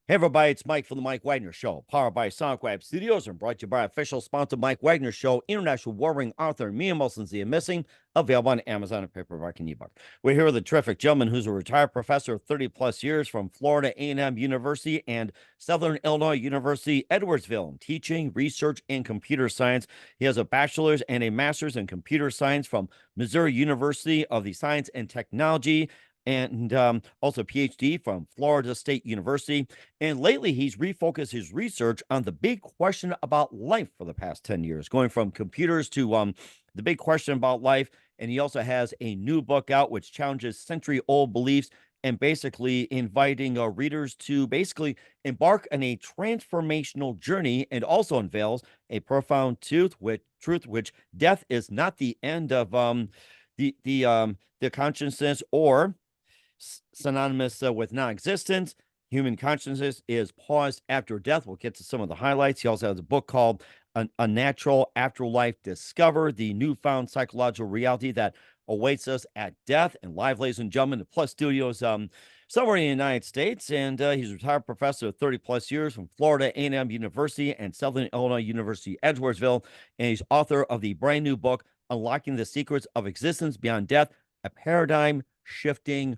Hey everybody, it's Mike from the Mike Wagner Show, powered by Sonic Web Studios and brought to you by official sponsor Mike Wagner Show, international warring author Mia Molson's The Missing, available on Amazon and paperback and ebook. We're here with a terrific gentleman who's a retired professor of 30 plus years from Florida A&M University and Southern Illinois University, Edwardsville, teaching, research, and computer science. He has a bachelor's and a master's in computer science from Missouri University of the Science and Technology, and also a PhD from Florida State University. And lately, he's refocused his research on the big question about life for the past 10 years, going from computers to the big question about life. And he also has a new book out, which challenges century-old beliefs and basically inviting readers to basically embark on a transformational journey, and also unveils a profound truth, which death is not the end of the consciousness, or synonymous with non-existence. Human consciousness is paused after death. We'll get to some of the highlights. He also has a book called A Natural Afterlife Discovered, the newfound psychological reality that awaits us at death. And live, ladies and gentlemen, the Plus Studios somewhere in the United States. And he's a retired professor of 30 plus years from Florida A&M University and Southern Illinois University, Edwardsville. And he's author of the brand new book, Unlocking the Secrets of Existence Beyond Death, a paradigm shifting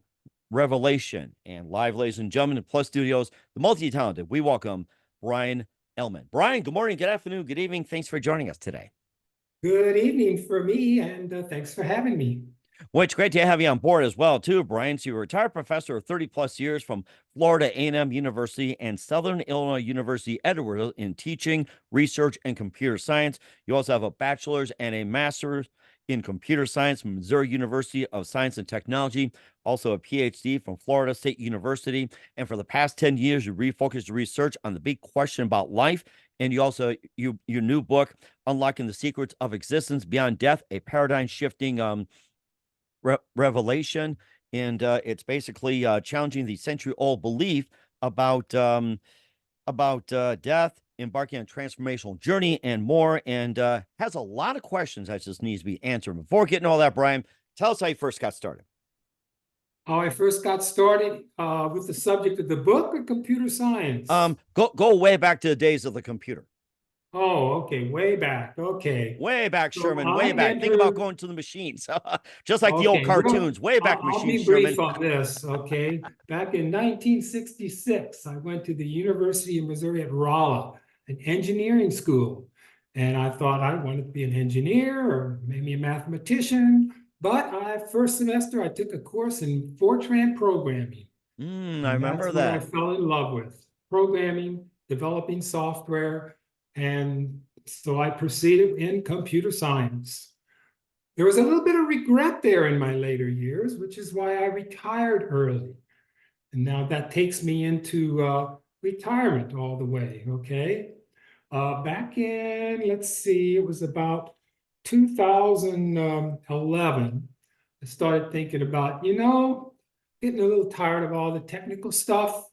revelation. And live, ladies and gentlemen, in Plus Studios, the multi-talented, we welcome Bryon Ehlmann. Bryon, good morning, good afternoon, good evening. Thanks for joining us today. Good evening for me, and thanks for having me. Well, it's great to have you on board as well, too, Bryon. So you're a retired professor of 30 plus years from Florida A&M University and Southern Illinois University, Edwardsville, in teaching, research, and computer science. You also have a bachelor's and a master's in computer science from Missouri University of Science and Technology, also a PhD from Florida State University. And for the past 10 years, you refocused your research on the big question about life. And you also, your new book, Unlocking the Secrets of Existence Beyond Death, a paradigm shifting revelation. And it's basically challenging the century-old belief about death, embarking on a transformational journey, and more, and has a lot of questions that just needs to be answered. Before getting all that, Bryon, tell us how you first got started. How I first got started with the subject of the book or computer science? Go way back to the days of the computer. Oh, okay, way back. Okay. Way back, So Sherman, I way back. Think about going to the machines, just like the old cartoons. Way back I'll machines, be Sherman. brief on this, okay? Back in 1966, I went to the University of Missouri at Rolla, an engineering school. And I thought I wanted to be an engineer or maybe a mathematician. But first semester, I took a course in Fortran programming. I And remember that's what I that. fell in love with, programming, developing software. And so I proceeded in computer science. There was a little bit of regret there in my later years, which is why I retired early. And now that takes me into retirement all the way, okay? Back in, let's see, it was about 2011, I started thinking about, getting a little tired of all the technical stuff,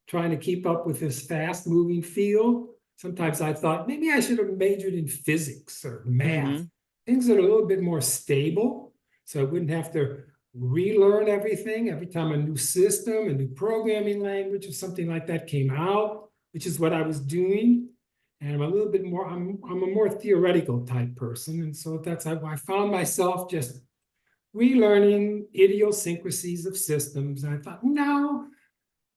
trying to keep up with this fast-moving field. Sometimes I thought maybe I should have majored in physics or math, things that are a little bit more stable, so I wouldn't have to relearn everything every time a new system, a new programming language, or something like that came out, which is what I was doing. And I'm a little bit more, I'm a more theoretical type person. And so I found myself just relearning idiosyncrasies of systems. And I thought, no,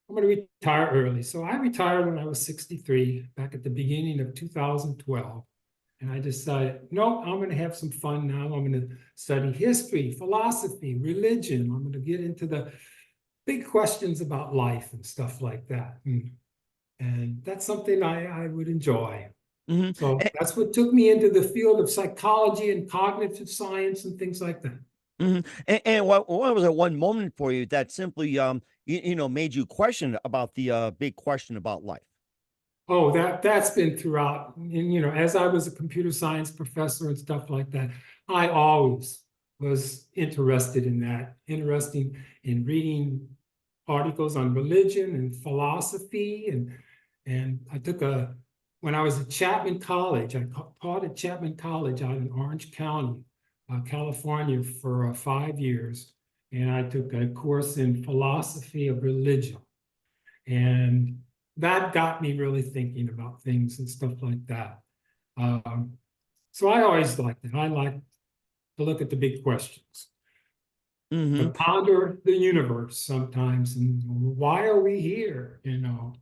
I'm going to retire early. So I retired when I was 63, back at the beginning of 2012. And I decided, no, I'm going to have some fun now. I'm going to study history, philosophy, religion. I'm going to get into the big questions about life and stuff like that. And that's something I would enjoy. So that's what took me into the field of psychology and cognitive science and things like that. And what was it one moment for you that simply made you question about the big question about life? Oh, that's been throughout. And as I was a computer science professor and stuff like that, I always was interested in that, interested in reading articles on religion and philosophy. And I took when I was at Chapman College, I taught at Chapman College out in Orange County, California, for 5 years. And I took a course in philosophy of religion. And that got me really thinking about things and stuff like that. So I always liked it. I like to look at the big questions, to Mm-hmm. ponder the universe sometimes, and why are we here? You know,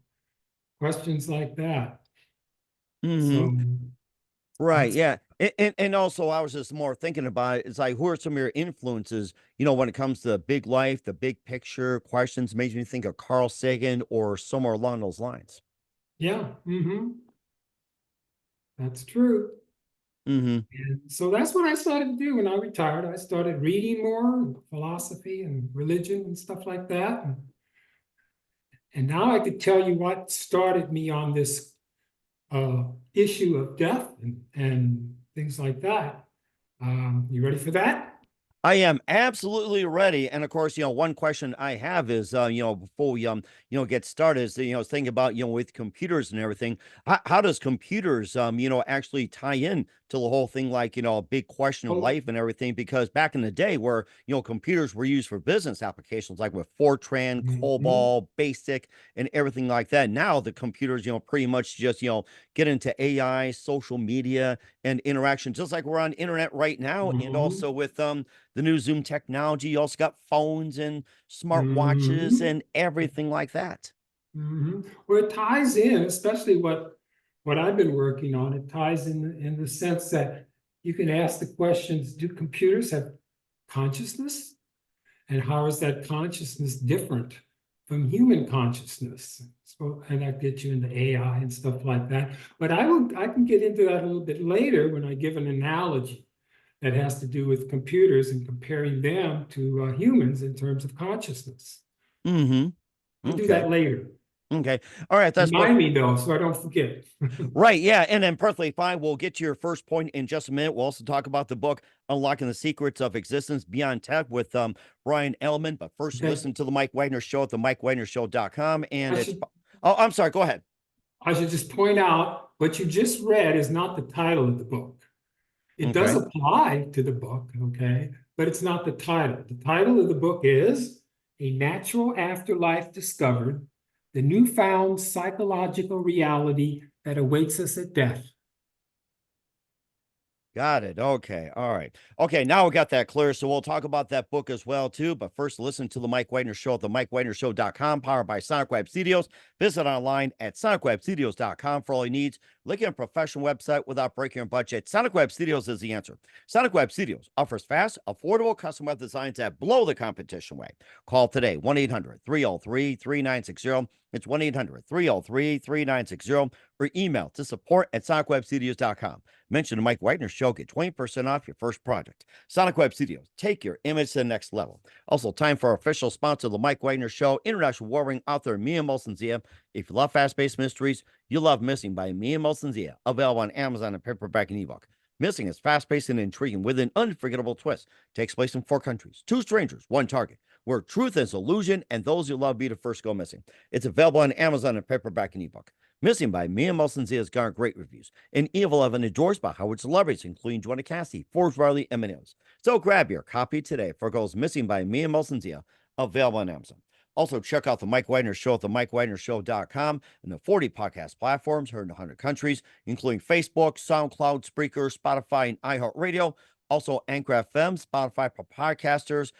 questions like that. Mm-hmm. So Right. that's Yeah. And also I was just more thinking about it. It's like, who are some of your influences, when it comes to big life, the big picture questions, makes me think of Carl Sagan or somewhere along those lines. yeah, that's true. Mm-hmm. And so that's what I started to do when I retired. I started reading more philosophy and religion and stuff like that. And now I could tell you what started me on this issue of death and things like that. You ready for that? I am absolutely ready. And of course, one question I have is, before we, get started is, thinking about, with computers and everything, how does computers, actually tie in to the whole thing, like, a big question of Oh, life and everything? Because back in the day where, computers were used for business applications, like with Fortran, mhm, COBOL, BASIC, and everything like that. Now the computers, pretty much just, get into AI, social media, and interaction, just like we're on internet right now. And mhm, also with, the new Zoom technology. You also got phones and smart watches mhm, and everything like that. Well, it ties in, especially what I've been working on. It ties in the sense that you can ask the questions: do computers have consciousness? And how is that consciousness different from human consciousness? So, and that gets you into AI and stuff like that. But I can get into that a little bit later when I give an analogy that has to do with computers and comparing them to humans in terms of consciousness. Mm-hmm. I'll do Okay. that later. Okay. All right. That's Remind perfect. me though, so I don't forget. Right. Yeah. And then perfectly fine. We'll get to your first point in just a minute. We'll also talk about the book Unlocking the Secrets of Existence Beyond Tech with Bryon Ehlmann. But first, Okay. listen to the Mike Wagner Show at the MikeWagnerShow.com. I And it's should oh, I'm sorry, go ahead. I should just point out what you just read is not the title of the book. It does Okay. apply to the book, okay, but it's not the title. The title of the book is A Natural Afterlife Discovered, the Newfound Psychological Reality That Awaits Us at Death. Got it. Okay. All right. Okay. Now we got that clear. So we'll talk about that book as well, too. But first, listen to the Mike Wagner Show at the MikeWagnerShow.com, powered by Sonic Web Studios. Visit online at SonicWebStudios.com for all your needs. Look at a professional website without breaking your budget. Sonic Web Studios is the answer. Sonic Web Studios offers fast, affordable custom web designs that blow the competition away. Call today 1 800 303 3960. It's 1 800 303 3960 or email to support at SonicWebStudios.com. Mention the Mike Wagner Show, get 20% off your first project. Sonic Web Studios, take your image to the next level. Also, time for our official sponsor of the Mike Wagner Show, international warring author Mia Molson Zia. If you love fast-paced mysteries, you love Missing by Mia Molson Zia, available on Amazon and paperback and ebook. Missing is fast-paced and intriguing with an unforgettable twist. Takes place in 4 countries, 2 strangers, 1 target, where truth is illusion and those you love be the first go missing. It's available on Amazon and paperback and ebook. Missing by Mia Molson Zia has garnered great reviews. And Evil Evan endorsed by Howard celebrities, including Joanna Cassidy, Forbes Riley, and Mills. So grab your copy today for Goes Missing by Mia Molson Zia, available on Amazon. Also, check out the Mike Wagner Show at the MikeWagnerShow.com and the 40 podcast platforms heard in 100 countries, including Facebook, SoundCloud, Spreaker, Spotify, and iHeartRadio. Also, Anchor FM, Spotify for podcasters,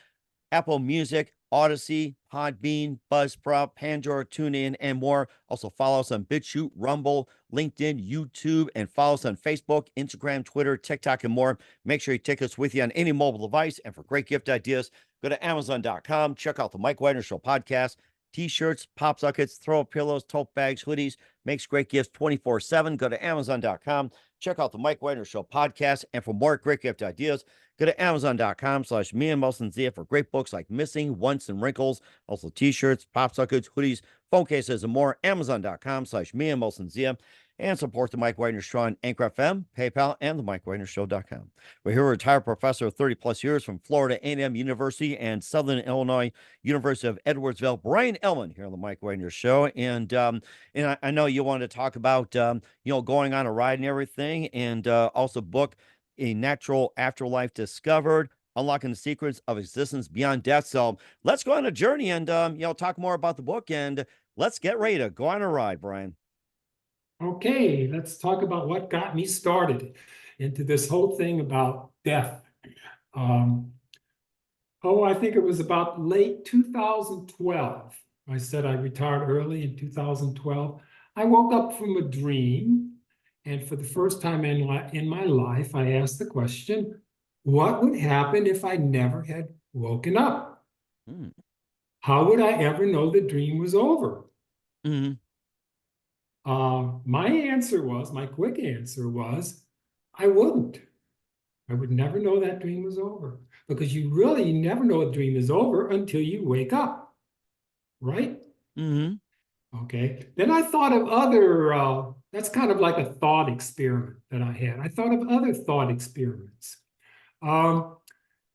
Apple Music, Odyssey, Podbean, Buzzsprout, Pandora, TuneIn, and more. Also, follow us on BitChute, Rumble, LinkedIn, YouTube, and follow us on Facebook, Instagram, Twitter, TikTok, and more. Make sure you take us with you on any mobile device. And for great gift ideas, go to Amazon.com. Check out the Mike Wagner Show podcast. T-shirts, pop sockets, throw pillows, tote bags, hoodies. Makes great gifts 24/7. Go to Amazon.com. Check out the Mike Wagner Show podcast. And for more great gift ideas, go to Amazon.com/me and Molson Zia for great books like Missing, Once, and Wrinkles. Also t-shirts, pop sockets, hoodies, phone cases, and more. Amazon.com/me and Molson Zia. And support the Mike Wagner Show on Anchor FM, PayPal, and the MikeWagnerShow.com. We're here, a retired professor of 30 plus years from Florida A&M University and Southern Illinois University of Edwardsville, Bryon Ehlmann, here on the Mike Wagner Show. And I know you wanted to talk about going on a ride and everything, and also book A Natural Afterlife Discovered, unlocking the secrets of existence beyond death. So let's go on a journey and talk more about the book, and let's get ready to go on a ride, Bryon. Okay, let's talk about what got me started into this whole thing about death. Um, I think it was about late 2012. I said I retired early in 2012. I woke up from a dream, and for the first time in my life, I asked the question, what would happen if I never had woken up? Mm. How would I ever know the dream was over? Mm-hmm. My quick answer was, I wouldn't. I would never know that dream was over because you never know a dream is over until you wake up, right? Mm-hmm. Okay. Then I thought of that's kind of like a thought experiment that I had. I thought of other thought experiments. Um,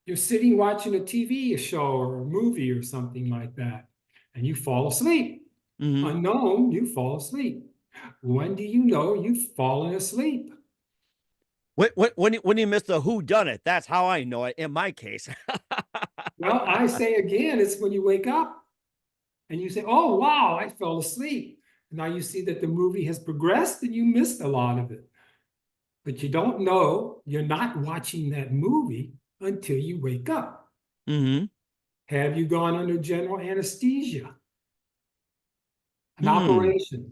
you're sitting watching a TV show or a movie or something like that, and you fall asleep. Mm-hmm. Unknown, you fall asleep. When do you know you've fallen asleep? When you miss the who done it, that's how I know it in my case. Well, I say again, it's when you wake up and you say, oh, wow, I fell asleep. Now you see that the movie has progressed and you missed a lot of it. But you don't know you're not watching that movie until you wake up. Mm-hmm. Have you gone under general anesthesia? An Hmm. operation?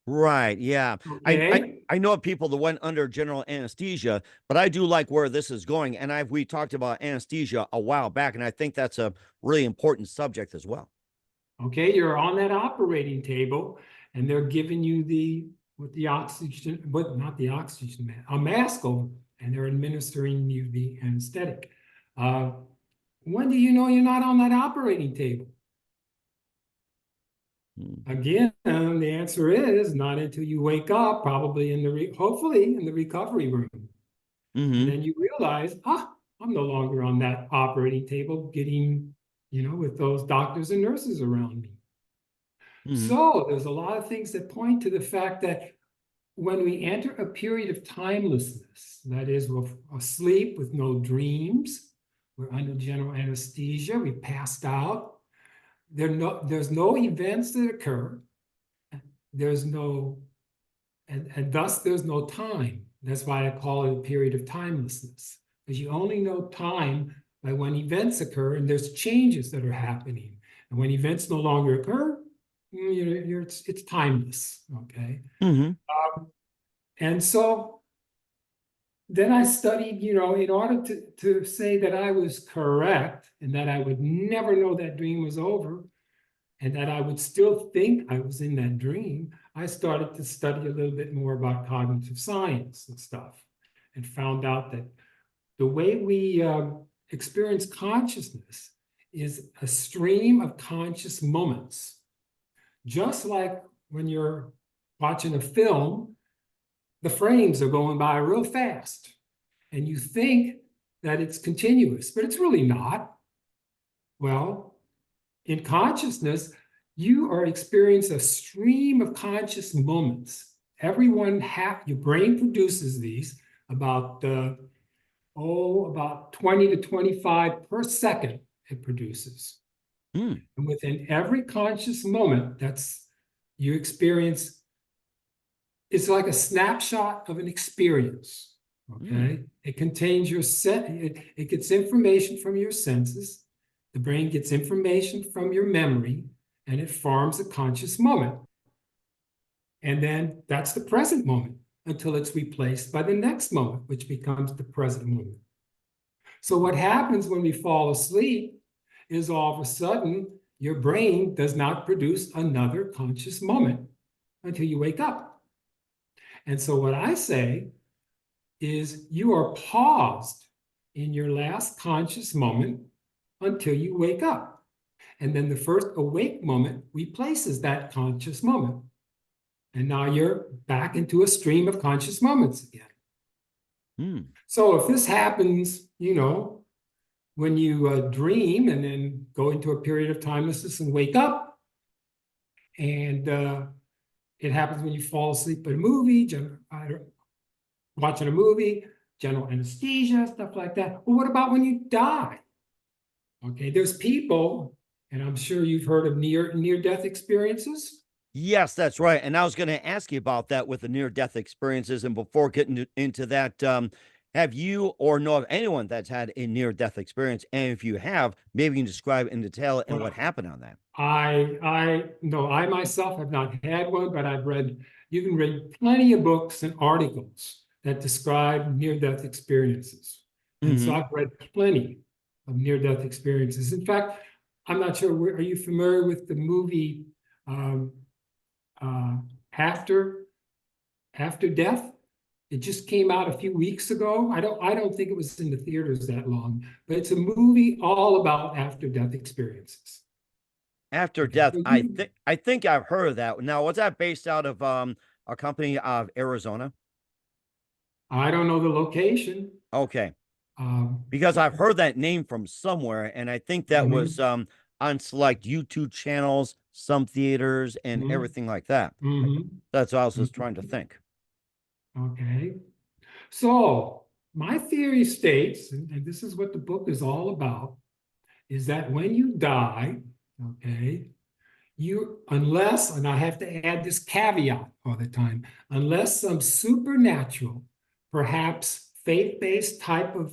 Right. Yeah. Okay. I know of people that went under general anesthesia, but I do like where this is going. And we talked about anesthesia a while back, and I think that's a really important subject as well. Okay, you're on that operating table and they're giving you the oxygen, but not the oxygen, a mask over, and they're administering you the anesthetic. Uh, when do you know you're not on that operating table? Mm. Again, the answer is not until you wake up, probably hopefully in the recovery room. And Mm-hmm. then you realize, I'm no longer on that operating table getting, with those doctors and nurses around me. Mm-hmm. So there's a lot of things that point to the fact that when we enter a period of timelessness, that is, we're asleep with no dreams, we're under general anesthesia, we passed out, there's no events that occur, there's no, and thus there's no time. That's why I call it a period of timelessness, because you only know time by when events occur and there's changes that are happening. And when events no longer occur, it's timeless, okay? Mm-hmm. And so then I studied, in order to say that I was correct and that I would never know that dream was over and that I would still think I was in that dream, I started to study a little bit more about cognitive science and stuff and found out that the way we experience consciousness is a stream of conscious moments. Just like when you're watching a film, the frames are going by real fast and you think that it's continuous, but it's really not. Well, in consciousness, you are experiencing a stream of conscious moments. Your brain produces these about about 20 to 25 per second it produces. Mm. And within every conscious moment, you experience, it's like a snapshot of an experience. Mm. Okay. It contains it gets information from your senses. The brain gets information from your memory, and it forms a conscious moment. And then that's the present moment until it's replaced by the next moment, which becomes the present moment. So what happens when we fall asleep is all of a sudden your brain does not produce another conscious moment until you wake up. And so what I say is you are paused in your last conscious moment until you wake up. And then the first awake moment replaces that conscious moment. And now you're back into a stream of conscious moments again. Mm. So if this happens, when you dream and then go into a period of timelessness and wake up, and it happens when you fall asleep at a movie, watching a movie, general anesthesia, stuff like that. Well, what about when you die? Okay, there's people, and I'm sure you've heard of near-death experiences. Yes, that's right. And I was going to ask you about that with the near death experiences. And before getting into that, have you or know of anyone that's had a near death experience? And if you have, maybe you can describe in detail and what Well, happened on that. I no, I myself have not had one, but you can read plenty of books and articles that describe near-death experiences. And so Hmm. I've read plenty of near-death experiences. In fact, I'm not sure, are you familiar with the movie um, uh, After Death? It just came out a few weeks ago. I don't think it was in the theaters that long, but it's a movie all about after-death experiences. After Okay, death, so you I think I've heard of that. Now, was that based out of a company of Arizona? I don't know the location. Okay. Um, Because I've heard that name from somewhere, and I think that was mhm, on select YouTube channels, some theaters, and mhm, everything like that. mhm, That's what I was just trying to mhm. think. Okay. So my theory states, and this is what the book is all about, is that when you die, okay, unless, and I have to add this caveat all the time, unless some supernatural, perhaps faith-based type of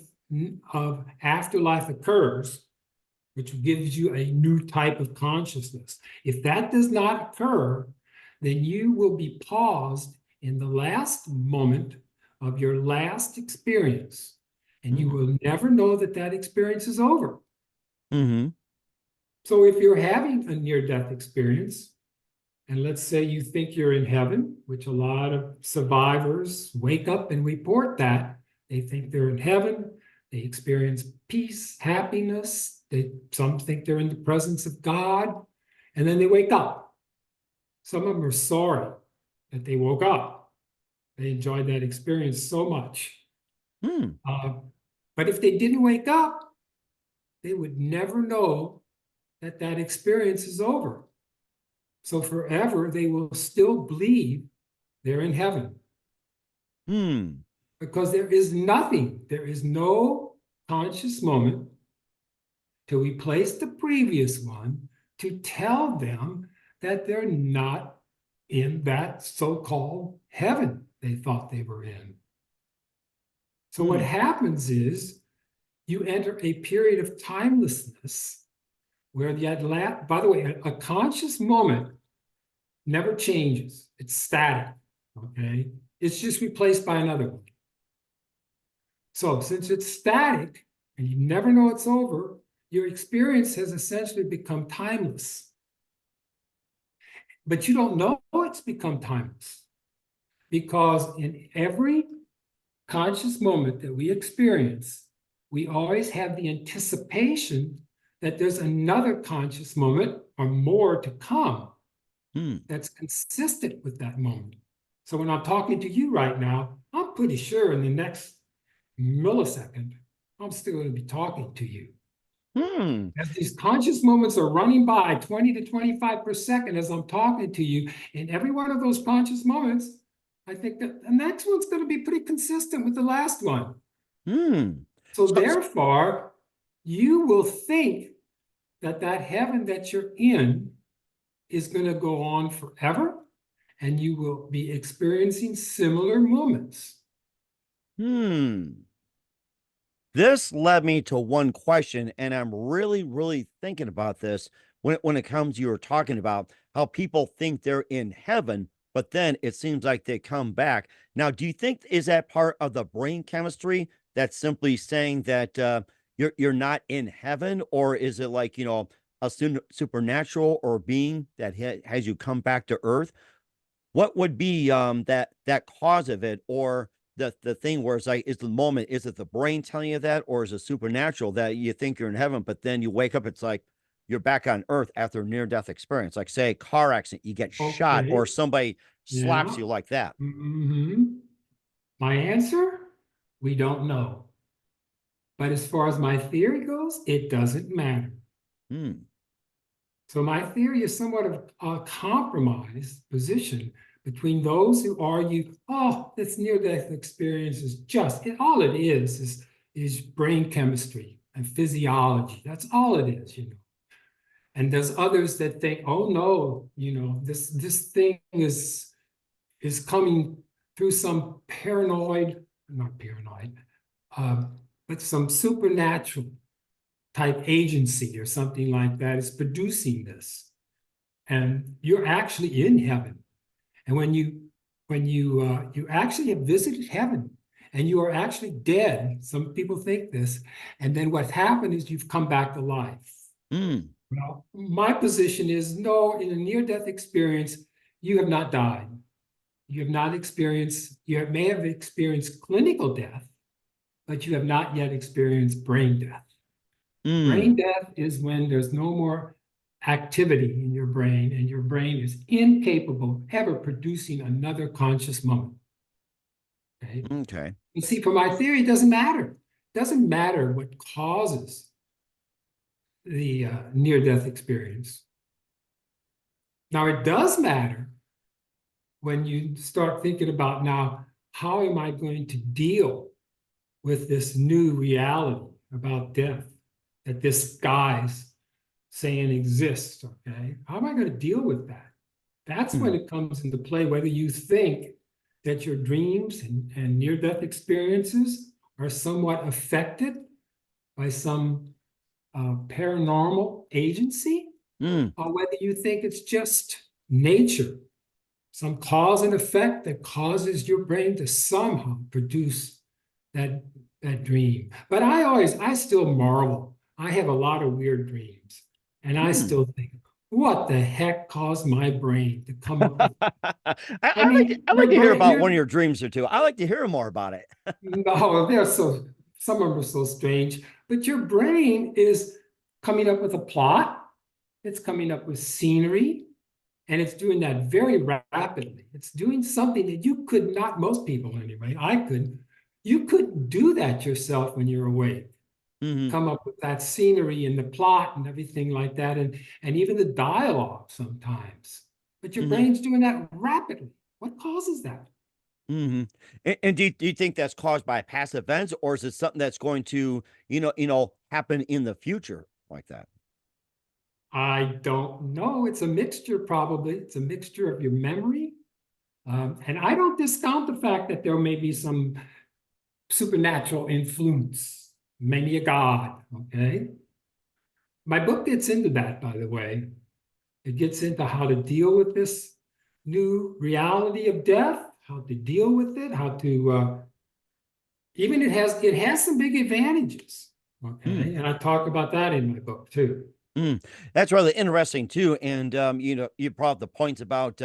afterlife occurs, which gives you a new type of consciousness. If that does not occur, then you will be paused in the last moment of your last experience, and you will never know that that experience is over. Mm-hmm. So if you're having a near-death experience, and let's say you think you're in heaven, which a lot of survivors wake up and report that they think they're in heaven, they experience peace, happiness, some think they're in the presence of God, and then they wake up. Some of them are sorry that they woke up. They enjoyed that experience so much. Hmm. Uh, but if they didn't wake up, they would never know that that experience is over. So forever, they will still believe they're in heaven Hmm. because there is no conscious moment to replace the previous one to tell them that they're not in that so-called heaven they thought they were in. So what Hmm. happens is you enter a period of timelessness where by the way, a conscious moment never changes. It's static, okay? It's just replaced by another one. So since it's static and you never know it's over, your experience has essentially become timeless. But you don't know it's become timeless because in every conscious moment that we experience, we always have the anticipation that there's another conscious moment or more to come Hmm. that's consistent with that moment. So when I'm talking to you right now, I'm pretty sure in the next millisecond, I'm still going to be talking to you. Hmm. As these conscious moments are running by 20 to 25 per second as I'm talking to you, in every one of those conscious moments, I think that the next one's going to be pretty consistent with the last one. Hmm. So So, therefore, you will think that that heaven that you're in is going to go on forever, and you will be experiencing similar moments. hmm. This led me to one question, and I'm really, really thinking about this when it comes, you were talking about how people think they're in heaven, but then it seems like they come back. Now, do you think is that part of the brain chemistry that's simply saying that you're not in heaven, or is it like a supernatural or being that has you come back to Earth? What would be that cause of it, or the thing where it's like, is the moment, is it the brain telling you that, or is it supernatural that you think you're in heaven, but then you wake up, it's like you're back on Earth after a near death experience, like say a car accident, you get shot, Okay. or somebody slaps Yeah. you like that. Mm-hmm. My answer, we don't know. But as far as my theory goes, it doesn't matter. Hmm. So my theory is somewhat of a compromised position, between those who argue, oh, this near-death experience is just, all it is brain chemistry and physiology. That's all it is, you know. And there's others that think, oh no, you know, this thing is coming through some not paranoid, but some supernatural type agency or something like that is producing this. And you're actually in heaven. And when you actually have visited heaven and you are actually dead, some people think this, and then what happened is you've come back to life. Mm. Well, my position is no, in a near-death experience, you have not died. You have not experienced, may have experienced clinical death, but you have not yet experienced brain death. Mm. Brain death is when there's no more activity in your brain and your brain is incapable of ever producing another conscious moment. Okay. Okay. And see, for my theory, it doesn't matter. It doesn't matter what causes the near-death experience. Now, it does matter when you start thinking about now, how am I going to deal with this new reality about death that this guy's saying exists, okay? How am I going to deal with that? That's when it comes into play, whether you think that your dreams and near-death experiences are somewhat affected by some paranormal agency, or whether you think it's just nature, some cause and effect that causes your brain to somehow produce that dream. But I still marvel. I have a lot of weird dreams, and I still think, what the heck caused my brain to come up with? I mean, I like your to hear brain, about one of your dreams or two. I like to hear more about it. no, some of them are so strange, but your brain is coming up with a plot, it's coming up with scenery, and it's doing that very rapidly. It's doing something that you could not, most people anyway, you couldn't do that yourself when you're awake. Come up with that scenery and the plot and everything like that, and even the dialogue sometimes. But your brain's doing that rapidly. What causes that? And do you think that's caused by past events, or is it something that's going to, happen in the future like that? I don't know. It's a mixture, probably. It's a mixture of your memory. And I don't discount the fact that there may be some supernatural influence, maybe a god. Okay. My book gets into that, by the way. It gets into how to deal with this new reality of death, how to deal with it, how to even it has some big advantages. Okay. And I talk about that in my book too. That's really interesting too. And you brought up the points about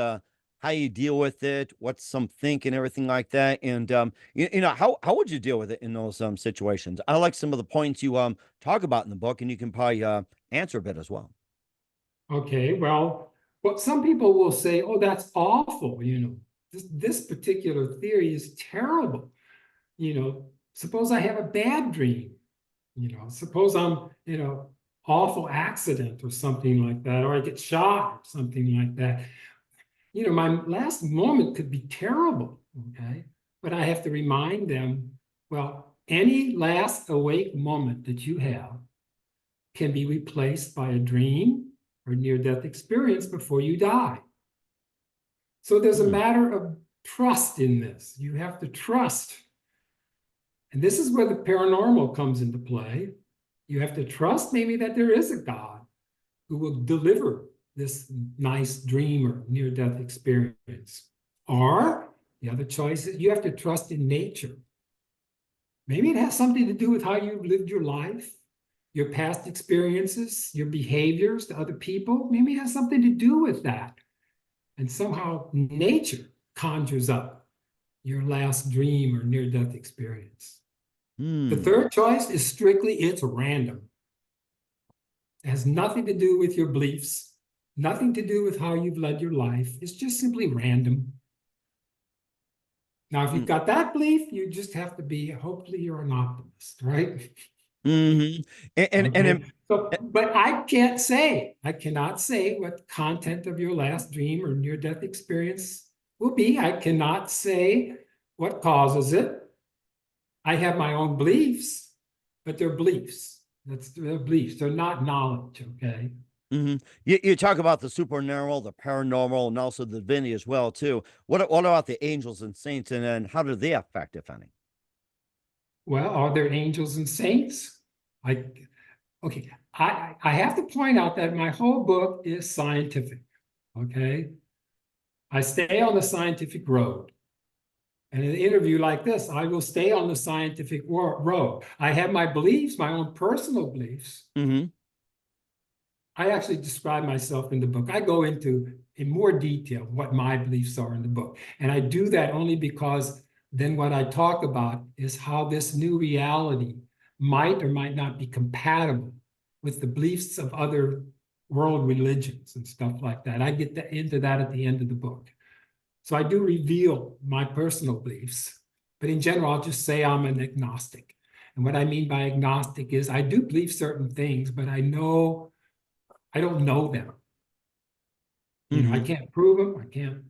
how you deal with it, what some think, and everything like that. And how would you deal with it in those situations? I like some of the points you talk about in the book, and you can probably answer a bit as well. Okay, well, some people will say, oh, that's awful, this particular theory is terrible. Suppose I have a bad dream, suppose I'm, awful accident or something like that, or I get shot or something like that. My last moment could be terrible, okay? But I have to remind them, well, any last awake moment that you have can be replaced by a dream or near-death experience before you die. So there's a matter of trust in this. You have to trust. And this is where the paranormal comes into play. You have to trust maybe that there is a God who will deliver this nice dream or near-death experience. Or the other choice is you have to trust in nature. Maybe it has something to do with how you've lived your life, your past experiences, your behaviors to other people. Maybe it has something to do with that. And somehow nature conjures up your last dream or near-death experience. The third choice is strictly, it's random. It has nothing to do with your beliefs, nothing to do with how you've led your life. It's just simply random. Now, if you've got that belief, you just have to be, hopefully you're an optimist, right? And Okay. But I cannot say what content of your last dream or near-death experience will be, I cannot say what causes it. I have my own beliefs, but they're beliefs. They're beliefs. They're not knowledge, okay? You talk about the supernatural, the paranormal, and also the divinity as well too. What about the angels and saints, and then how do they affect, if any? Well, are there angels and saints? I okay. I have to point out that my whole book is scientific. Okay. I stay on the scientific road. And in an interview like this, I will stay on the scientific road. I have my beliefs, my own personal beliefs. Mm-hmm. I actually describe myself in the book. I go into in more detail what my beliefs are in the book. And I do that only because then what I talk about is how this new reality might or might not be compatible with the beliefs of other world religions and stuff like that. I get into that at the end of the book. So I do reveal my personal beliefs, but in general, I'll just say I'm an agnostic. And what I mean by agnostic is I do believe certain things, but I don't know them. I Mm-hmm. can't prove them. I can't.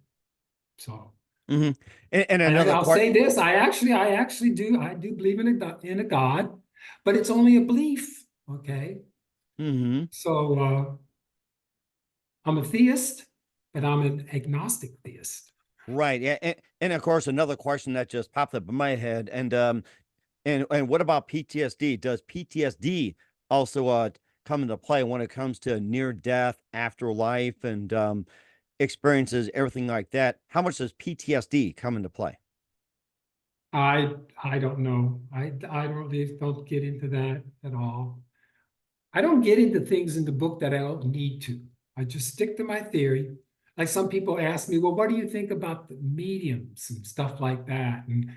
So, Mm-hmm. And and another I'll question. say this: I do believe in a God, but it's only a belief. Okay. Mm-hmm. So I'm a theist, but I'm an agnostic theist. Right. Yeah. And of course, another question that just popped up in my head. And what about PTSD? Does PTSD also come into play when it comes to near death, afterlife, and experiences, everything like that? How much does PTSD come into play? I don't know. I really don't get into that at all. I don't get into things in the book that I don't need to. I just stick to my theory. Like some people ask me, well, what do you think about the mediums and stuff like that? And,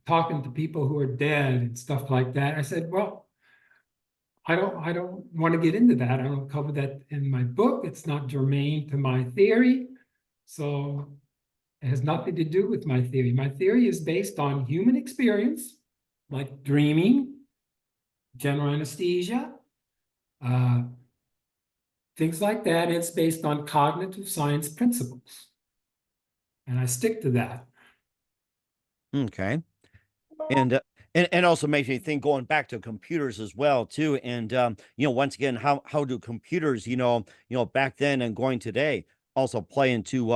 talking to people who are dead and stuff like that. I said, well, I don't want to get into that. I don't cover that in my book. It's not germane to my theory. So it has nothing to do with my theory. My theory is based on human experience, like dreaming, general anesthesia, uh, things like that. It's based on cognitive science principles. And I stick to that. Okay. And also makes me think going back to computers as well too. And once again, how do computers, back then and going today also play into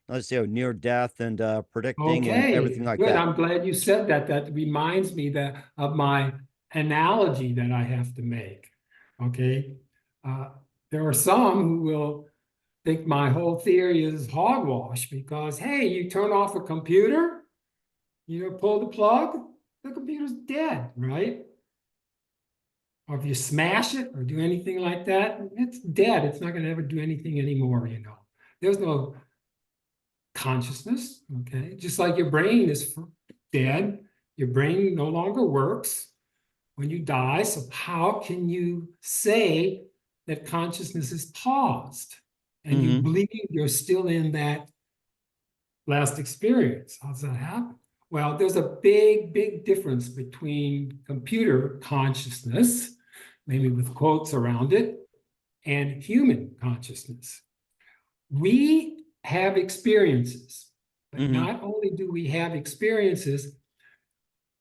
let's say near death and predicting and everything Okay, like good. that? I'm glad you said that. That reminds me of my analogy that I have to make. Okay. Uh, there are some who will think my whole theory is hogwash because, hey, you turn off a computer, pull the plug, the computer's dead, right? Or if you smash it or do anything like that, it's dead. It's not going to ever do anything anymore. There's no consciousness, okay? Just like your brain is dead, your brain no longer works when you die. So how can you say that consciousness is paused and you Mm-hmm. believe you're still in that last experience? How does that happen? Well, there's a big, big difference between computer consciousness, maybe with quotes around it, and human consciousness. We have experiences, but Mm-hmm. not only do we have experiences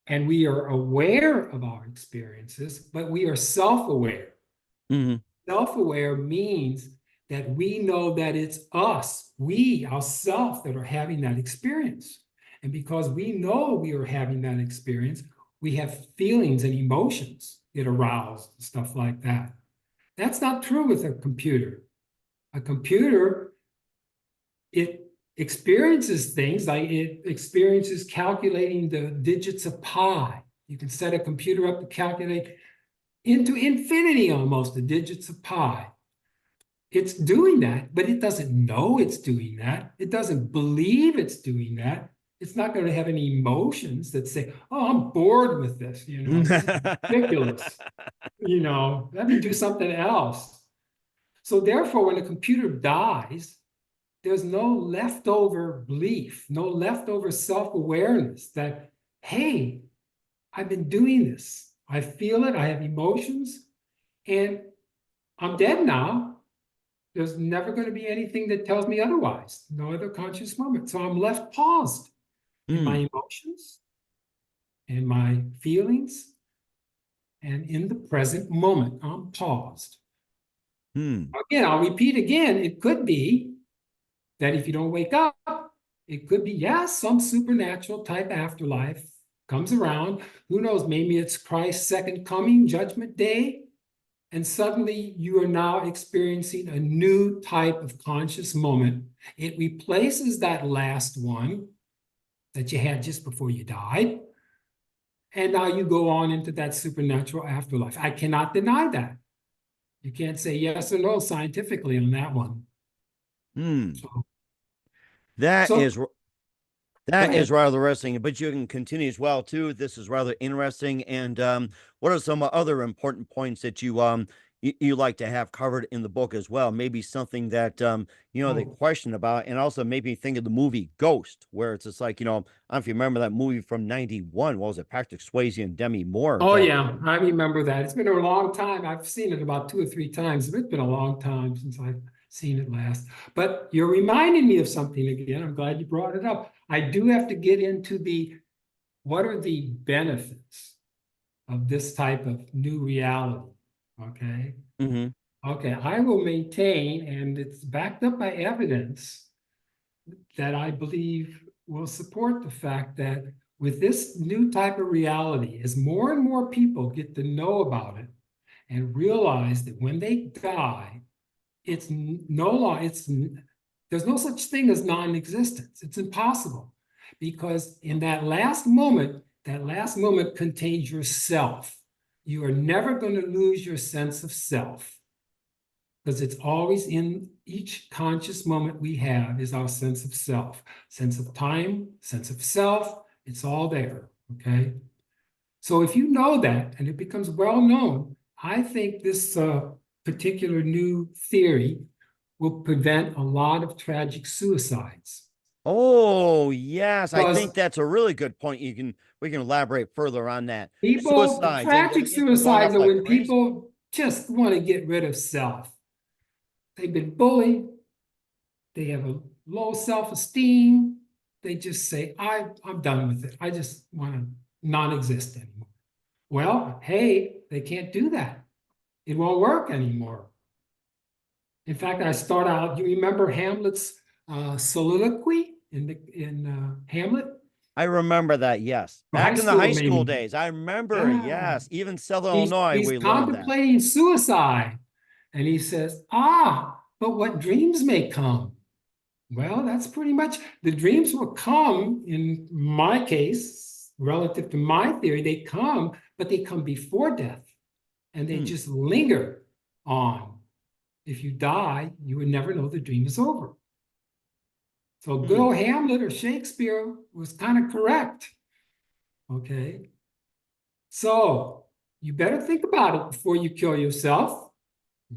and we are aware of our experiences, but we are self-aware. Mm-hmm. Self-aware means that we know that it's us, we, ourselves, that are having that experience. And because we know we are having that experience, we have feelings and emotions that arouse, stuff like that. That's not true with a computer. A computer, it experiences things like it experiences calculating the digits of pi. You can set a computer up to calculate into infinity almost the digits of pi. It's doing that, but it doesn't know it's doing that. It doesn't believe it's doing that. It's not going to have any emotions that say, oh, I'm bored with this. This is ridiculous. Let me do something else. So therefore, when a computer dies, there's no leftover belief, no leftover self-awareness that, hey, I've been doing this. I feel it. I have emotions and I'm dead now. there's never going to be anything that tells me otherwise, no other conscious moment. So I'm left paused in my Hmm. emotions, in my feelings, and in the present moment. I'm paused. Hmm. Again, I'll repeat again. It could be that if you don't wake up, it could be, yeah, some supernatural type afterlife comes around. Who knows? Maybe it's Christ's second coming, judgment day. And suddenly you are now experiencing a new type of conscious moment. It replaces that last one that you had just before you died. And now you go on into that supernatural afterlife. I cannot deny that. You can't say yes or no scientifically on that one. Hmm. So, That so is go That ahead. is rather interesting, but you can continue as well too. This is rather interesting. And what are some other important points that you like to have covered in the book as well? Maybe something that they Oh, question about, and also maybe think of the movie Ghost, where it's just like I don't know if you remember that movie from '91. What was it? Patrick Swayze and Demi Moore. oh That yeah, I remember that. It's been a long time. I've seen it about 2 or 3 times. It's been a long time since I've seen it last. But you're reminding me of something again. I'm glad you brought it up. I do have to get into the what are the benefits of this type of new reality? Okay. hmm Okay. I will maintain, and it's backed up by evidence that I believe will support the fact that with this new type of reality, as more and more people get to know about it and realize that when they die, it's no longer, there's no such thing as non-existence. It's impossible because in that last moment contains yourself. You are never going to lose your sense of self because it's always in each conscious moment we have is our sense of self, sense of time, sense of self. It's all there. Okay. So if you know that and it becomes well known, I think this particular new theory will prevent a lot of tragic suicides. Oh yes, I think Because that's a really good point. We can elaborate further on that. people, Suicides and tragic going suicides up are like when crazy. people just want to get rid of self. They've been bullied, they have a low self-esteem. They just say, I'm done with it. I just want to non-exist anymore. Well, hey, they can't do that. It won't work anymore. In fact, I start out, you remember Hamlet's soliloquy in Hamlet I remember that, yes. for high Back in the school, high school maybe. days, I remember, Yeah. yes. Even Southern He's Illinois, he's we learned that. contemplating suicide. And he says, but what dreams may come? Well, that's pretty much the dreams will come in my case, relative to my theory, they come, but they come before death and they Hmm. just linger on. If you die, you would never know the dream is over. So good Hmm. old Hamlet or Shakespeare was kind of correct. Okay. So you better think about it before you kill yourself.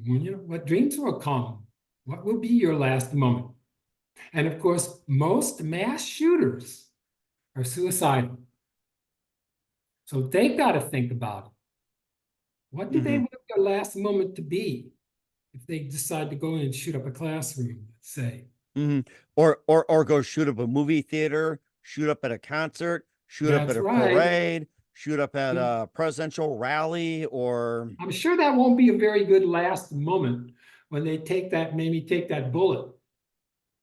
You know, what dreams will come? What will be your last moment? And of course, most mass shooters are suicidal. So they've got to think about it. What do they hmm want their last moment to be if they decide to go in and shoot up a classroom, let's say? hmm or go shoot up a movie theater, shoot up at a concert, shoot up at That's a right. parade, shoot up at a presidential rally, or I'm sure that won't be a very good last moment when they maybe take that bullet,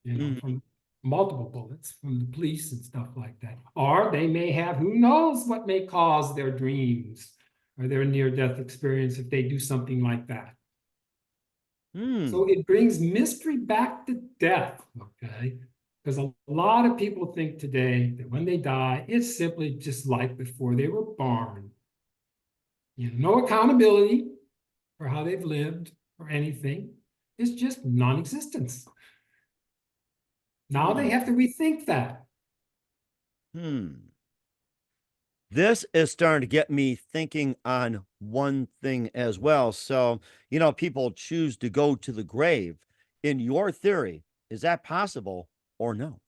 Mhm. from multiple bullets from the police and stuff like that. Or they may have, who knows what may cause their dreams or their near-death experience if they do something like that. So Hmm. it brings mystery back to death, okay? Because a lot of people think today that when they die, it's simply just like before they were born. No accountability for how they've lived or anything. It's just non-existence. Now they Hmm. have to rethink that. Hmm. This is starting to get me thinking on one thing as well. So, people choose to go to the grave. In your theory, is that possible or no?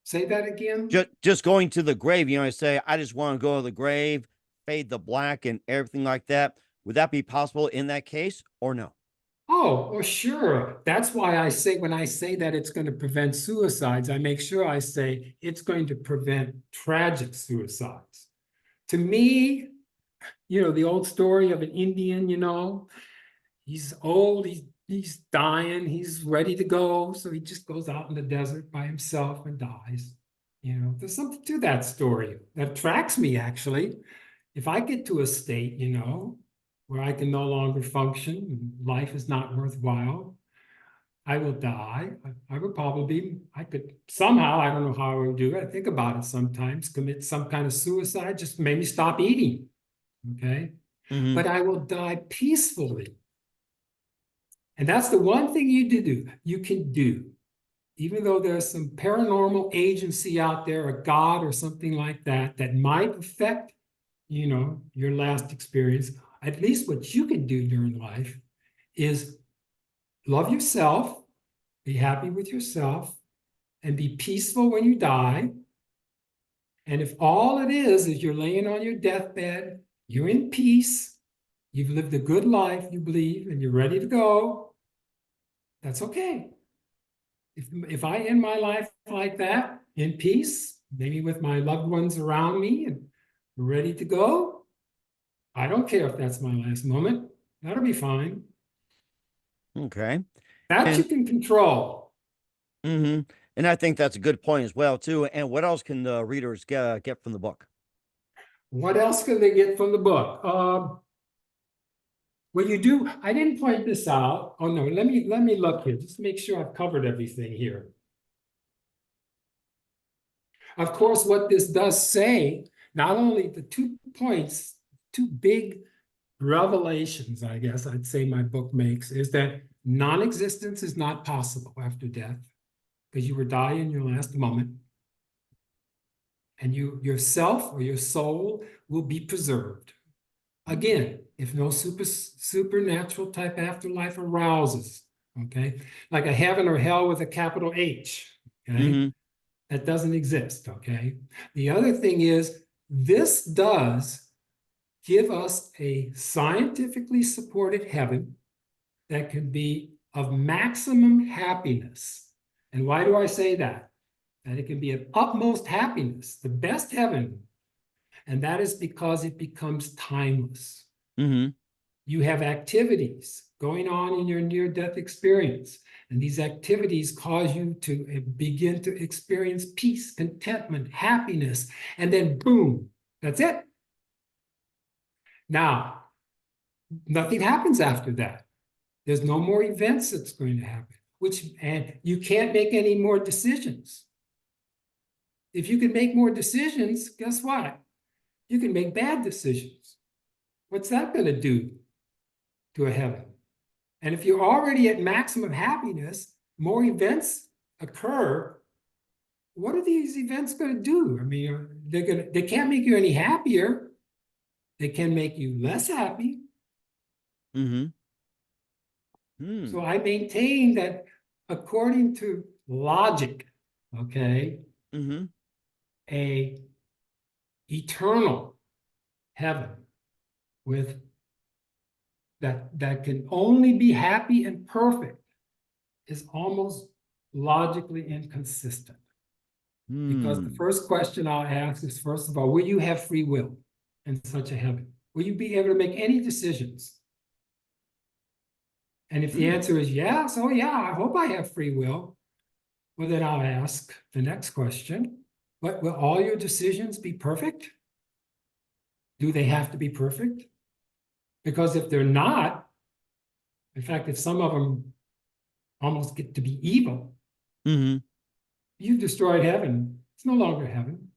Say that again. Just going to the grave, I say, I just want to go to the grave, fade the black and everything like that. Would that be possible in that case or no? Oh, well, sure. That's why I say when I say that it's going to prevent suicides, I make sure I say it's going to prevent tragic suicides. To me, the old story of an Indian, he's old, he's dying, he's ready to go. So he just goes out in the desert by himself and dies. There's something to that story that attracts me, actually. If I get to a state, where I can no longer function, life is not worthwhile, I will die. I would probably, I could somehow, I don't know how I would do it. I think about it sometimes, commit some kind of suicide, just maybe stop eating. Okay. Hmm. But I will die peacefully. And that's the one thing you can do, even though there's some paranormal agency out there, a God or something like that, that might affect, your last experience. At least what you can do during life is love yourself, be happy with yourself, and be peaceful when you die. And if all it is you're laying on your deathbed, you're in peace, you've lived a good life, you believe, and you're ready to go, that's okay. If I end my life like that, in peace, maybe with my loved ones around me and ready to go, I don't care if that's my last moment. That'll be fine. Okay. That you And can control. hmm and I think that's a good point as well too. And what else can the readers get from the book? What else can they get from the book? Well, I didn't point this out. Oh no, let me look here. Just make sure I've covered everything here. Of course, what this does say, not only the 2 points, two big revelations, I guess I'd say my book makes, is that non-existence is not possible after death, because you will die in your last moment. And yourself or your soul will be preserved. Again, if no supernatural type afterlife arouses, okay, like a heaven or hell with a capital H, okay, Hmm. that doesn't exist, okay. The other thing is, this does give us a scientifically supported heaven that can be of maximum happiness. And why do I say that? That it can be of utmost happiness, the best heaven. And that is because it becomes timeless. Hmm. You have activities going on in your near-death experience. And these activities cause you to begin to experience peace, contentment, happiness, and then boom, that's it. Now, nothing happens after that. There's no more events that's going to happen, and you can't make any more decisions. If you can make more decisions, guess what? You can make bad decisions. What's that going to do to a heaven? And if you're already at maximum happiness, more events occur. What are these events going to do? I mean, they can't make you any happier. They can make you less happy. Hmm. Hmm. So I maintain that according to logic, okay, Hmm. a eternal heaven with that can only be happy and perfect is almost logically inconsistent. Because the Hmm. first question I'll ask is, first of all, will you have free will in such a heaven? Will you be able to make any decisions? And if the Hmm. answer is yes, oh yeah, I hope I have free will. Well, then I'll ask the next question. But will all your decisions be perfect? Do they have to be perfect? Because if they're not, in fact, if some of them almost get to be evil, Hmm. you've destroyed heaven. It's no longer heaven.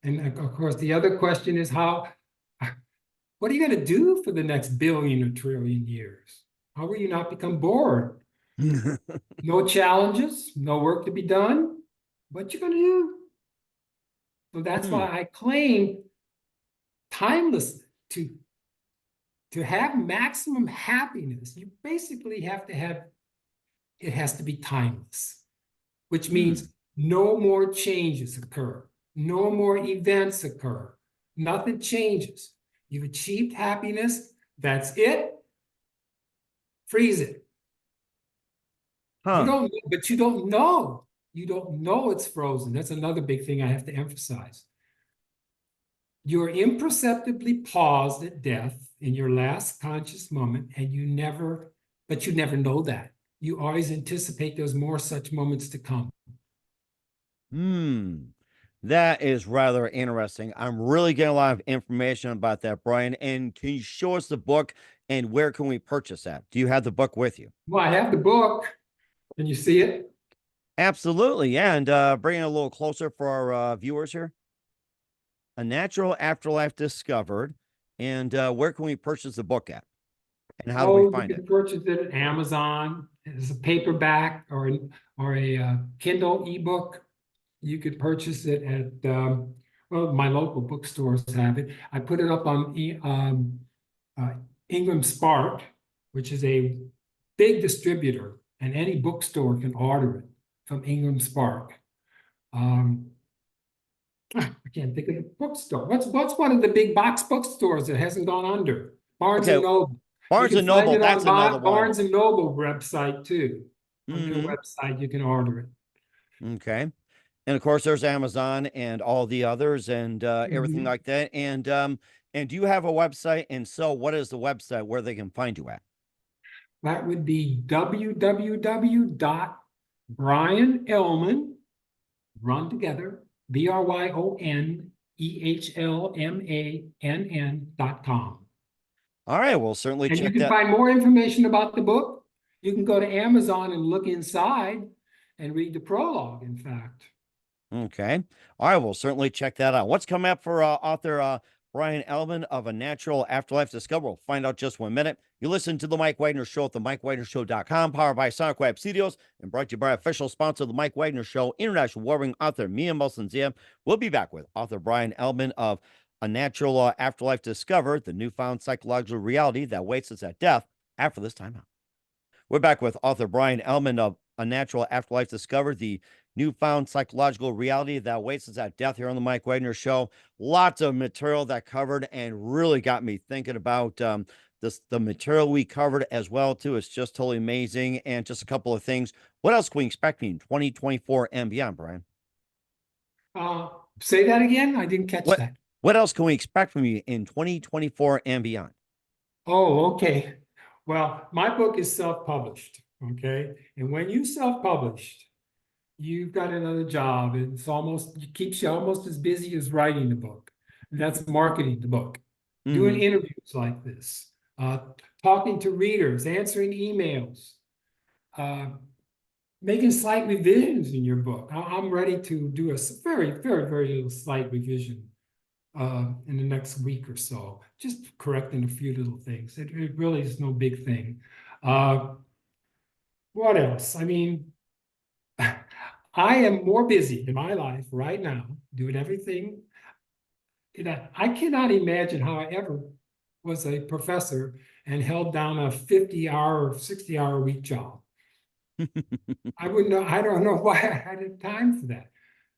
And of course, the other question is what are you going to do for the next billion or trillion years? How will you not become bored? No challenges, no work to be done. What you going to do? So that's Hmm. why I claim timeless to have maximum happiness. You basically have to have it has to be timeless, which Hmm. means no more changes occur, no more events occur, nothing changes. You've achieved happiness. That's it. freeze it. You Huh. don't, but you don't know. You don't know it's frozen. That's another big thing I have to emphasize. You're imperceptibly paused at death in your last conscious moment, and but you never know that. You always anticipate there's more such moments to come. Hmm. That is rather interesting. I'm really getting a lot of information about that, Bryon. And can you show us the book and where can we purchase that? Do you have the book with you? Well, I have the book. Can you see it? Absolutely. Yeah. And bring it a little closer for our viewers here. A Natural Afterlife Discovered. And where can we purchase the book at? And how do we Oh, you find it? can purchase it at Amazon as a paperback or a Kindle ebook. You could purchase it at well, my local bookstores have it. I put it up on uh, Ingram Spark, which is a big distributor, and any bookstore can order it from Ingram Spark. I can't think of the bookstore. What's one of the big box bookstores that hasn't gone under? Barnes Okay. and Noble. You Barnes can and find Noble. it on That's another one. Barnes and Noble website too. On their Hmm. website, you can order it. Okay. And of course, there's Amazon and all the others and everything Mhm. like that. And do you have a website? And so, what is the website where they can find you at? That would be www.bryonehlmann, run together, BRYONEHLMANN.com. All right, we'll certainly And you check can that. find more information about the book. You can go to Amazon and look inside and read the prologue, in fact. Okay. All right, we'll certainly check that out. What's coming up for author Bryon Ehlmann of A Natural Afterlife Discovered? We'll find out just 1 minute. You listen to The Mike Wagner Show at themikewagnershow.com, powered by Sonic Web Studios, and brought to you by official sponsor of The Mike Wagner Show, international warring author Mia Molson-Zia. We'll be back with author Bryon Ehlmann of A Natural Afterlife Discovered, the newfound psychological reality that awaits us at death after this time out. We're back with author Bryon Ehlmann of A Natural Afterlife Discovered, the newfound psychological reality that awaits us at death here on the Mike Wagner Show. Lots of material that covered and really got me thinking about the material we covered as well too. It's just totally amazing. And just a couple of things. What else can we expect in 2024 and beyond, Bryon? Say that again. I didn't catch What that. what else can we expect from you in 2024 and beyond? Oh, okay. Well, my book is self-published. Okay. And when you self-published, you've got another job. It keeps you almost as busy as writing the book. And that's marketing the book, doing Mm-hmm. interviews like this, uh, talking to readers, answering emails, uh, making slight revisions in your book. I'm ready to do a very, very, very little slight revision in the next week or so, just correcting a few little things. It really is no big thing. What else? I mean, I am more busy in my life right now doing everything. I cannot imagine how I ever was a professor and held down a 50-hour or 60-hour week job. I wouldn't know. I don't know why I had time for that.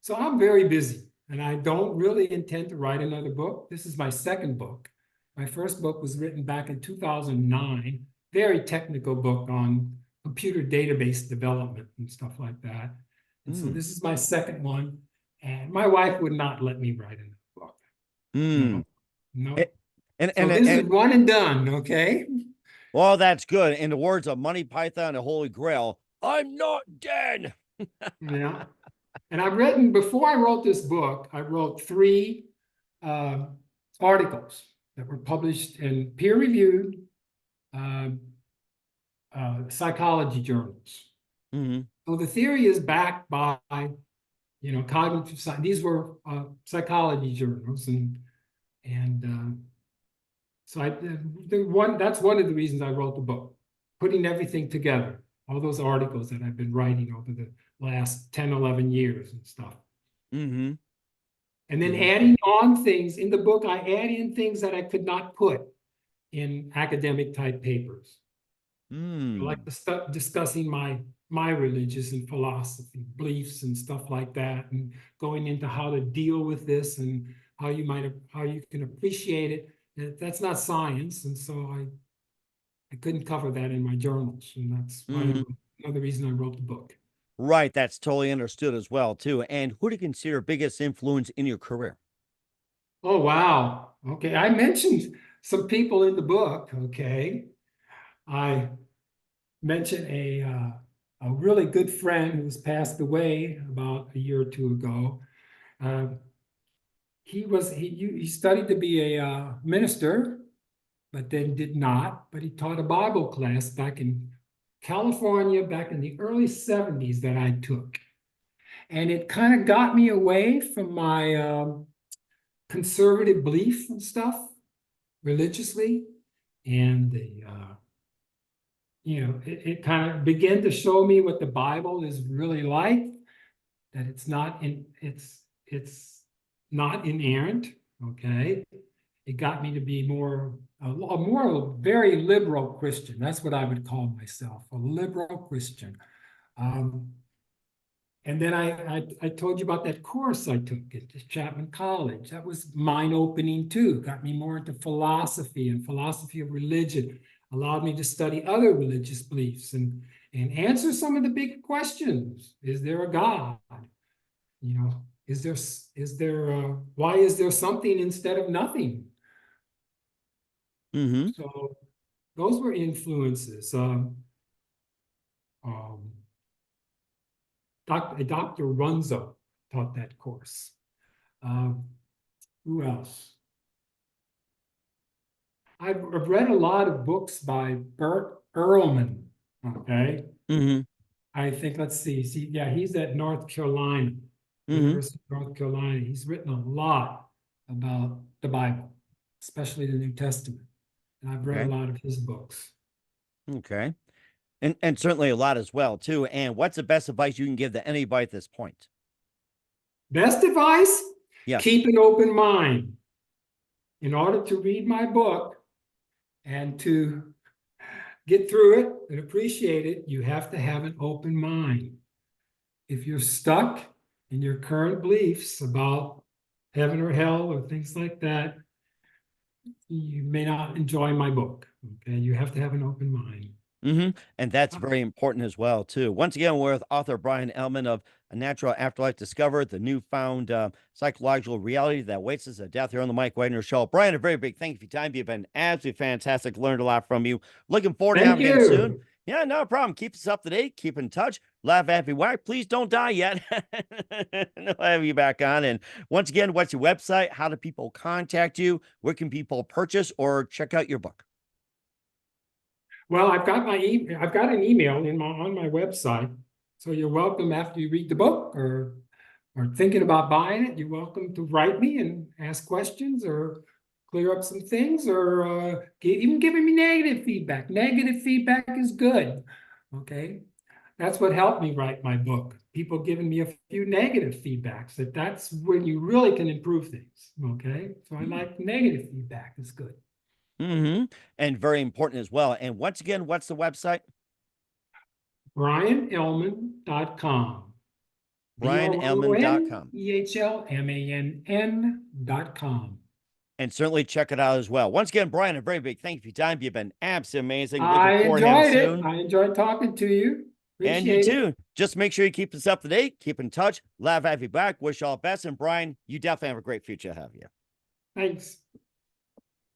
So I'm very busy and I don't really intend to write another book. This is my second book. My first book was written back in 2009, very technical book on computer database development and stuff like that. And so Mm. this is my second one. And my wife would not let me write another book. Mm. No, no. And, and, So and, this is and one and done, okay? well, that's good. In the words of Monty Python and the Holy Grail, I'm not dead. Yeah. And I've written, before I wrote this book, I wrote three uh, articles that were published in peer-reviewed um, psychology journals. Mm-hmm. So the theory is backed by, cognitive science. These were psychology journals, and so that's one of the reasons I wrote the book, putting everything together, all those articles that I've been writing over the last 10, 11 years and stuff. Mm-hmm. And then Mm-hmm. adding on things in the book, I add in things that I could not put in academic type papers. Like Mm. the stuff discussing my religious and philosophy beliefs and stuff like that, and going into how to deal with this and how you can appreciate it. That's not science, and so I couldn't cover that in my journals, and that's why another reason I wrote the book. Right. That's totally understood as well, too. And who do you consider biggest influence in your career? Oh, wow. Okay. I mentioned some people in the book. Okay. I mentioned a really good friend who's passed away about a year or two ago. Uh, he studied to be a minister, but then did not. But he taught a Bible class back in California back in the early 70s that I took. And it kind of got me away from my conservative belief and stuff religiously. And it kind of began to show me what the Bible is really like, that it's not inerrant. Okay. It got me to be a very liberal Christian. That's what I would call myself, a liberal Christian. And then I told you about that course I took at Chapman College. That was mind-opening too. Got me more into philosophy and philosophy of religion. Allowed me to study other religious beliefs and answer some of the big questions. Is there a God? Why is there something instead of nothing? So those were influences. Dr. Runzo taught that course. Who else? I've read a lot of books by Burt Ehrlmann. Okay. I think, let's see. Yeah, he's at North Carolina, University of North Carolina. He's written a lot about the Bible, especially the New Testament. And I've read a lot of his books. Okay. And certainly a lot as well, too. And what's the best advice you can give to anybody at this point? Best advice? Yes. Keep an open mind. In order to read my book and to get through it and appreciate it, you have to have an open mind. If you're stuck in your current beliefs about heaven or hell or things like that, you may not enjoy my book. Okay, you have to have an open mind. And that's very important as well, too. Once again, we're with author Bryon Ehlmann of A Natural Afterlife Discovered, the newfound psychological reality that awaits us at death here on the Mike Wagner Show. Bryon, a very big thank you for your time. You've been absolutely fantastic. Learned a lot from you. Looking forward to having you again soon. Yeah, no problem. Keep us up to date. Keep in touch. Laugh, happy, whack. Please don't die yet. I'll have you back on. And once again, what's your website? How do people contact you? Where can people purchase or check out your book? Well, I've got an email on my website. So you're welcome after you read the book or thinking about buying it. You're welcome to write me and ask questions or clear up some things or even giving me negative feedback. Negative feedback is good. Okay. That's what helped me write my book. People giving me a few negative feedbacks. That's when you really can improve things. Okay. So I like negative feedback. It's good. And very important as well. And once again, what's the website? BryonEhlmann.com. BryonEhlmann.com. BryonEhlmann.com. And certainly check it out as well. Once again, Bryon, a very big thank you for your time. You've been absolutely amazing. I enjoyed it. I enjoyed talking to you. And you too. Just make sure you keep us up to date. Keep in touch. Laugh, have you back. Wish you all the best. And Bryon, you definitely have a great future ahead of you. Thanks.